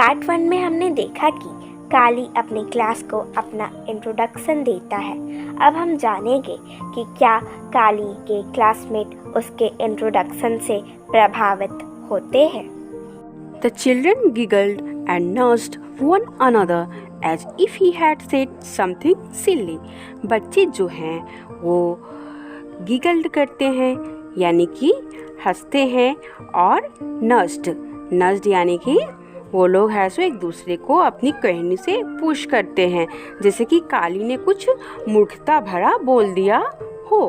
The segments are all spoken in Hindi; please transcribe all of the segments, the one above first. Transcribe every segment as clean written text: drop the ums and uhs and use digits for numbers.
पार्ट 1 में हमने देखा कि काली अपनी क्लास को अपना इंट्रोडक्शन देता है। अब हम जानेंगे कि क्या काली के क्लासमेट उसके इंट्रोडक्शन से प्रभावित होते हैं। The children giggled and nudged one another as if he had said something silly. बच्चे जो हैं वो गिगल्ड करते हैं यानी कि हंसते हैं और नज्ड यानी कि वो लोग हैं सो एक दूसरे को अपनी कहनी से पुश करते हैं, जैसे कि काली ने कुछ मूर्खता भरा बोल दिया हो।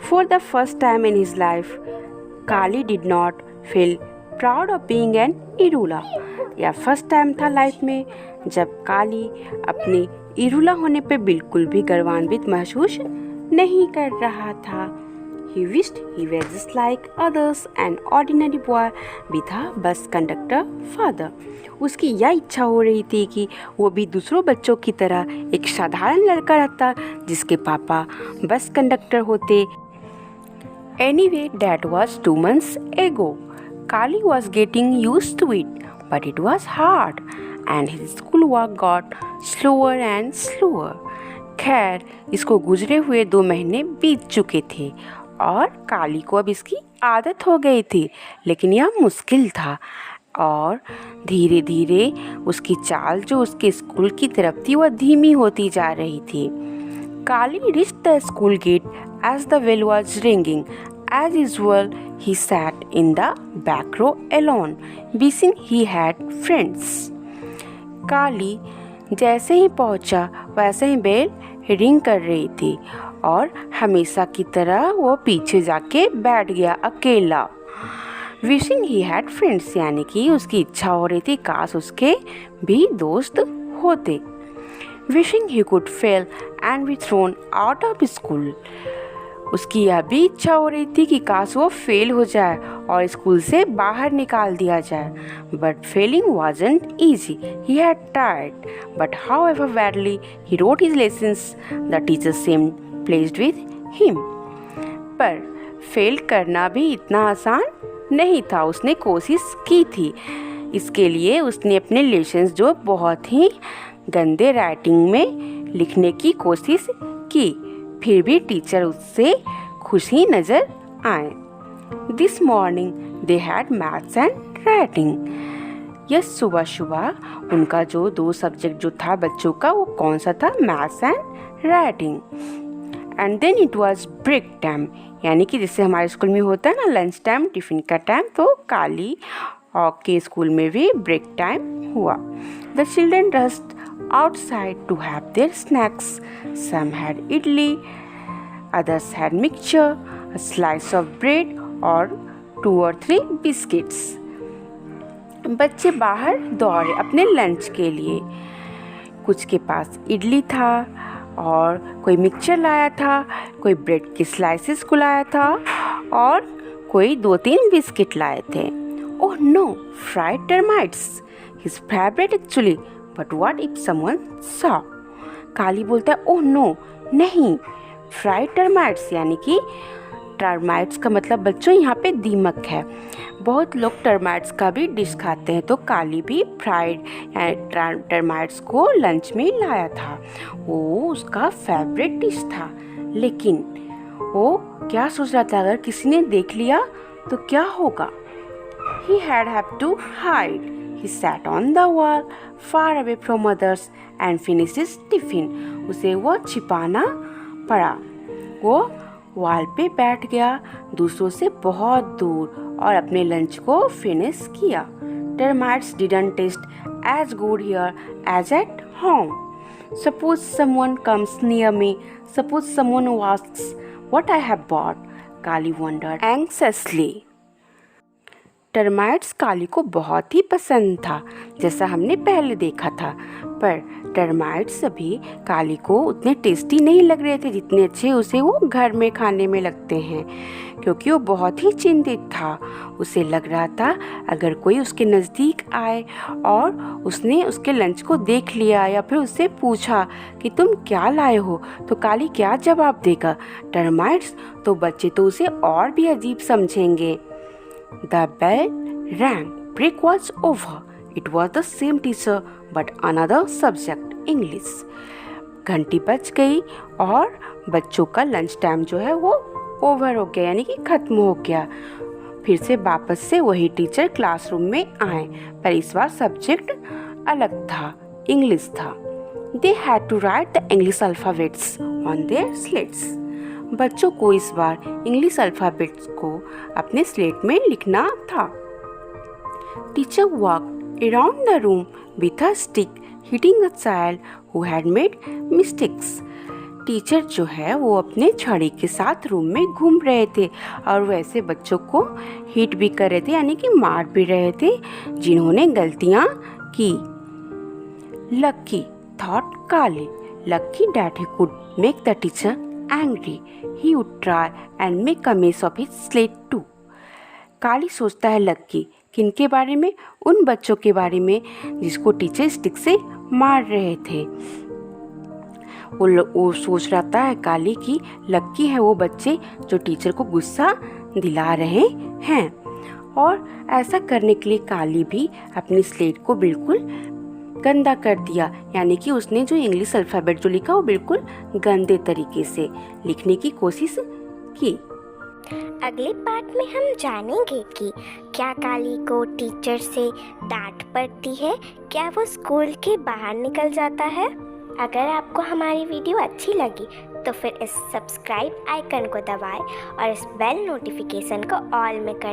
For the first time in his life, Kali did not feel proud of being an Irula. यह फर्स्ट टाइम था लाइफ में जब काली अपने इरूला होने पे बिल्कुल भी गर्वान्वित महसूस नहीं कर रहा था। He wished he was just like others, an ordinary boy with a bus conductor father. उसकी यह इच्छा हो रही थी कि वो भी दूसरों बच्चों की तरह एक साधारण लड़का रहता जिसके पापा बस कंडक्टर होते। Anyway, that was 2 months ago. Kali was getting used to it, but it was hard, and his schoolwork got slower and slower. खैर, इसको गुजरे हुए 2 महीने बीत चुके थे और काली को अब इसकी आदत हो गई थी, लेकिन यह मुश्किल था और धीरे धीरे उसकी चाल जो उसके स्कूल की तरफ थी वह धीमी होती जा रही थी। काली reached the school gate as the bell was ringing. As usual, he sat in the back row alone, wishing he had friends. काली जैसे ही पहुंचा वैसे ही बेल रिंग कर रही थी और हमेशा की तरह वो पीछे जाके बैठ गया अकेला। Wishing he had friends यानी कि उसकी इच्छा हो रही थी काश उसके भी दोस्त होते। Wishing he could fail and be thrown out of school. उसकी यह भी इच्छा हो रही थी कि काश वो फेल हो जाए और स्कूल से बाहर निकाल दिया जाए। But failing wasn't easy. He had tried, but however badly he wrote his lessons, the teachers seemed pleased with him. पर फेल करना भी इतना आसान नहीं था, उसने कोशिश की थी। इसके लिए उसने अपने लेसन्स जो बहुत ही गंदे राइटिंग में लिखने की कोशिश की, फिर भी टीचर उससे खुश ही नजर आए। This morning they had maths and writing. Yes, सुबह सुबह उनका जो 2 सब्जेक्ट जो था बच्चों का वो कौन सा था, maths and writing. And then it was break time यानी कि जैसे हमारे स्कूल में होता है ना लंच टाइम, टिफिन का टाइम, तो काली और के स्कूल में भी ब्रेक टाइम हुआ। The children rushed outside to have their snacks. Some had idli, others had mixture, a slice of bread or 2 or 3 biscuits. बच्चे बाहर दौड़े अपने लंच के लिए। कुछ के पास इडली था और कोई मिक्सचर लाया था, कोई ब्रेड के स्लाइसेस को लाया था और कोई 2-3 बिस्किट लाए थे। Oh no, fried termites, his favorite actually. But what if someone saw? Kali बोलता है ओह नो, नहीं, फ्राइड टर्माइट्स यानी कि टर्माइट्स का मतलब बच्चों यहाँ पे दीमक है। बहुत लोग टर्माइट्स का भी डिश खाते हैं, तो काली भी फ्राइड टर्माइट्स को लंच में लाया था। वो उसका फेवरेट डिश था, लेकिन वो क्या सोच रहा था अगर किसी ने देख लिया तो क्या होगा। He had have to hide. He sat on the wall, far away from others, and finished his tiffin. उसे वो छिपाना पड़ा। वो वॉल पे बैठ गया दूसरों से बहुत दूर और अपने लंच को फिनिश किया। Termites didn't taste as good here as at home. Suppose someone comes near me. Suppose someone asks what I have bought. Kali wondered anxiously. Termites Kali को बहुत ही पसंद था, जैसा हमने पहले देखा था, पर टर्माइट्स अभी काली को उतने टेस्टी नहीं लग रहे थे जितने अच्छे उसे वो घर में खाने में लगते हैं, क्योंकि वो बहुत ही चिंतित था। उसे लग रहा था अगर कोई उसके नज़दीक आए और उसने उसके लंच को देख लिया या फिर उससे पूछा कि तुम क्या लाए हो, तो काली क्या जवाब देगा। टर्माइट्स तो बच्चे तो उसे और भी अजीब समझेंगे। The bell rang. Break was over. It was the same teacher but another subject, English. घंटी बज गई और बच्चों का लंच टाइम जो है वो ओवर हो गया, यानी कि ख़त्म हो गया। फिर से वापस से वही टीचर क्लासरूम में आए, पर इस बार सब्जेक्ट अलग था, इंग्लिश था। They had to write the English alphabets on their slates. बच्चों को इस बार इंग्लिश अल्फ़ाबेट्स को अपने स्लेट में लिखना था। Teacher walked around the room with a stick, hitting a child who had made mistakes. Teacher जो है वो अपने छड़ी के साथ रूम में घूम रहे थे और वैसे बच्चों को हिट भी कर रहे थे, यानी कि मार भी रहे थे जिन्होंने गलतियाँ की। लक्की thought Kali. Lucky that he could make the teacher angry. He would try and make a mess of his slate too. काली सोचता है लक्की किनके बारे में, उन बच्चों के बारे में जिसको टीचर स्टिक से मार रहे थे। वो सोच रहा है काली कि लक्की है वो बच्चे जो टीचर को गुस्सा दिला रहे हैं, और ऐसा करने के लिए काली भी अपनी स्लेट को बिल्कुल गंदा कर दिया, यानी कि उसने जो इंग्लिश अल्फ़ाबेट जो लिखा वो बिल्कुल गंदे तरीके से लिखने की कोशिश की। अगले पार्ट में हम जानेंगे कि क्या काली को टीचर से डांट पड़ती है, क्या वो स्कूल के बाहर निकल जाता है। अगर आपको हमारी वीडियो अच्छी लगी तो फिर इस सब्सक्राइब आइकन को दबाएं और इस बेल नोटिफिकेशन को ऑल में कर